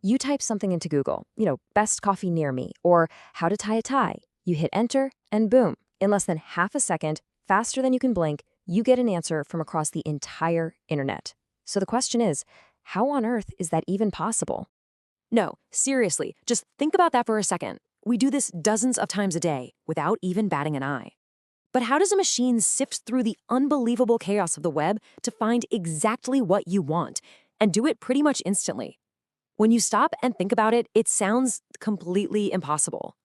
You type something into Google, best coffee near me, or how to tie a tie. You hit enter, and boom, in less than half a second, faster than you can blink, you get an answer from across the entire internet. So the question is, how on earth is that even possible? No, seriously, just think about that for a second. We do this dozens of times a day without even batting an eye. But how does a machine sift through the unbelievable chaos of the web to find exactly what you want and do it pretty much instantly? When you stop and think about it, it sounds completely impossible.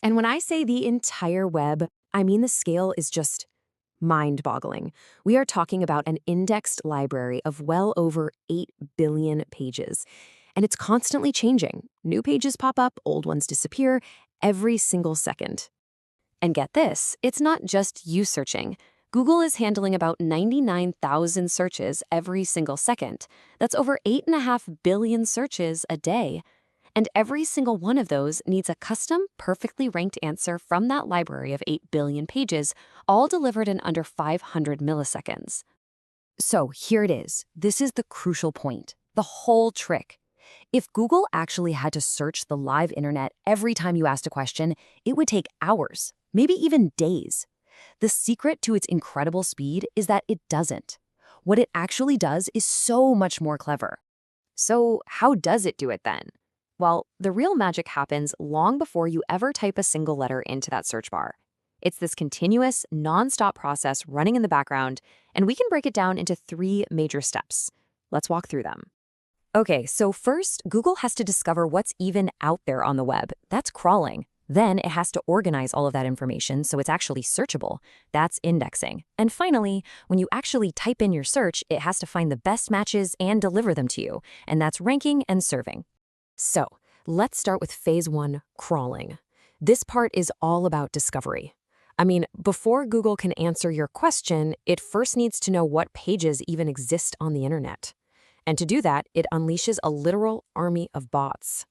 And when I say the entire web, I mean the scale is just mind-boggling. We are talking about an indexed library of well over 8 billion pages. And it's constantly changing. New pages pop up, old ones disappear every single second. And get this, it's not just you searching. Google is handling about 99,000 searches every single second. That's over 8.5 billion searches a day. And every single one of those needs a custom, perfectly ranked answer from that library of 8 billion pages, all delivered in under 500 milliseconds. So here it is. This is the crucial point, the whole trick. If Google actually had to search the live internet every time you asked a question, it would take hours, maybe even days. The secret to its incredible speed is that it doesn't. What it actually does is so much more clever. So how does it do it then? Well, the real magic happens long before you ever type a single letter into that search bar. It's this continuous, non-stop process running in the background, and we can break it down into 3 major steps. Let's walk through them. Okay, so first, Google has to discover what's even out there on the web. That's crawling. Then it has to organize all of that information so it's actually searchable. That's indexing. And finally, when you actually type in your search, it has to find the best matches and deliver them to you. And that's ranking and serving. So let's start with phase 1, crawling. This part is all about discovery. I mean, before Google can answer your question, it first needs to know what pages even exist on the internet. And to do that, it unleashes a literal army of bots.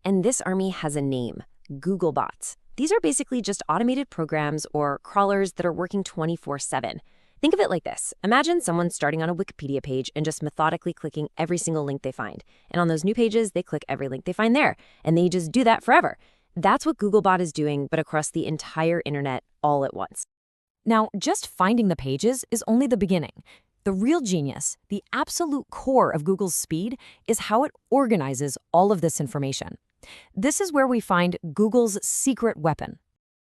And this army has a name, Googlebot. These are basically just automated programs or crawlers that are working 24/7. Think of it like this. Imagine someone starting on a Wikipedia page and just methodically clicking every single link they find. And on those new pages, they click every link they find there. And they just do that forever. That's what Googlebot is doing, but across the entire internet all at once. Now, just finding the pages is only the beginning. The real genius, the absolute core of Google's speed, is how it organizes all of this information. This is where we find Google's secret weapon.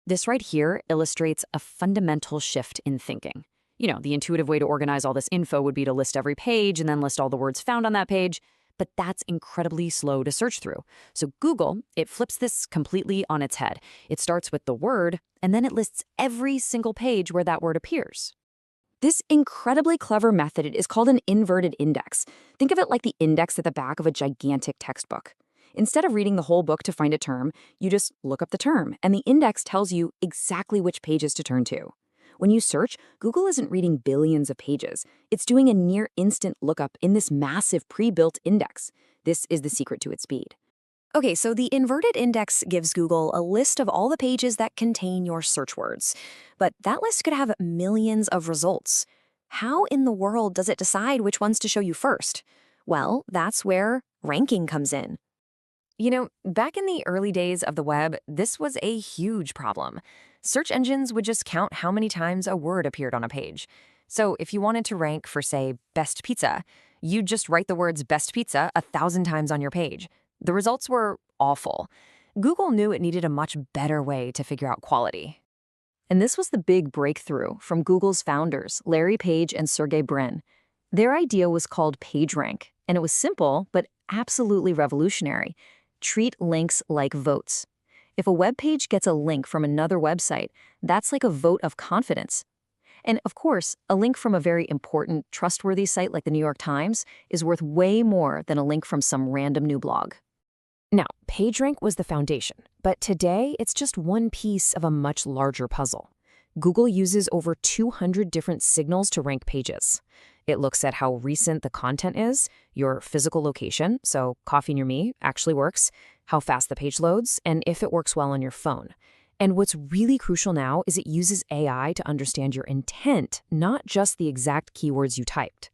This right here illustrates a fundamental shift in thinking. The intuitive way to organize all this info would be to list every page and then list all the words found on that page, but that's incredibly slow to search through. So Google, it flips this completely on its head. It starts with the word, and then it lists every single page where that word appears. This incredibly clever method is called an inverted index. Think of it like the index at the back of a gigantic textbook. Instead of reading the whole book to find a term, you just look up the term, and the index tells you exactly which pages to turn to. When you search, Google isn't reading billions of pages. It's doing a near-instant lookup in this massive pre-built index. This is the secret to its speed. Okay, so the inverted index gives Google a list of all the pages that contain your search words. But that list could have millions of results. How in the world does it decide which ones to show you first? Well, that's where ranking comes in. Back in the early days of the web, this was a huge problem. Search engines would just count how many times a word appeared on a page. So if you wanted to rank for, say, best pizza, you'd just write the words best pizza 1,000 times on your page. The results were awful. Google knew it needed a much better way to figure out quality. And this was the big breakthrough from Google's founders, Larry Page and Sergey Brin. Their idea was called PageRank, and it was simple but absolutely revolutionary. Treat links like votes. If a web page gets a link from another website, that's like a vote of confidence. And of course, a link from a very important, trustworthy site like the New York Times is worth way more than a link from some random new blog. Now, PageRank was the foundation, but today it's just one piece of a much larger puzzle. Google uses over 200 different signals to rank pages. It looks at how recent the content is, your physical location, so coffee near me actually works, how fast the page loads, and if it works well on your phone. And what's really crucial now is it uses AI to understand your intent, not just the exact keywords you typed.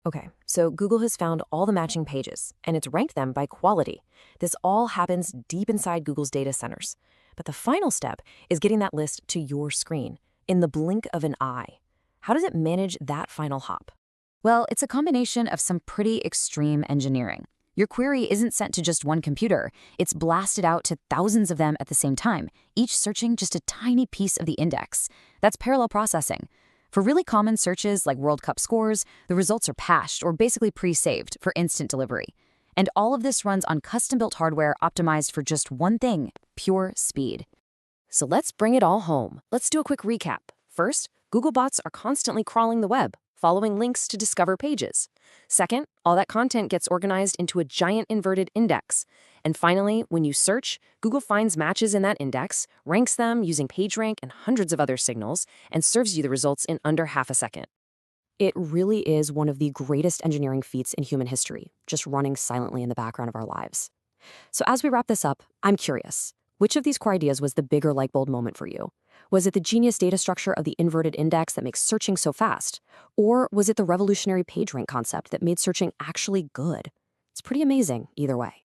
Okay, so Google has found all the matching pages, and it's ranked them by quality. This all happens deep inside Google's data centers. But the final step is getting that list to your screen, in the blink of an eye. How does it manage that final hop? Well, it's a combination of some pretty extreme engineering. Your query isn't sent to just one computer. It's blasted out to thousands of them at the same time, each searching just a tiny piece of the index. That's parallel processing. For really common searches like World Cup scores, the results are patched or basically pre-saved for instant delivery. And all of this runs on custom-built hardware optimized for just one thing: pure speed. So let's bring it all home. Let's do a quick recap. First, Googlebots are constantly crawling the web, following links to discover pages. Second, all that content gets organized into a giant inverted index. And finally, when you search, Google finds matches in that index, ranks them using PageRank and hundreds of other signals, and serves you the results in under half a second. It really is one of the greatest engineering feats in human history, just running silently in the background of our lives. So as we wrap this up, I'm curious, which of these core ideas was the bigger light bulb moment for you? Was it the genius data structure of the inverted index that makes searching so fast? Or was it the revolutionary PageRank concept that made searching actually good? It's pretty amazing either way.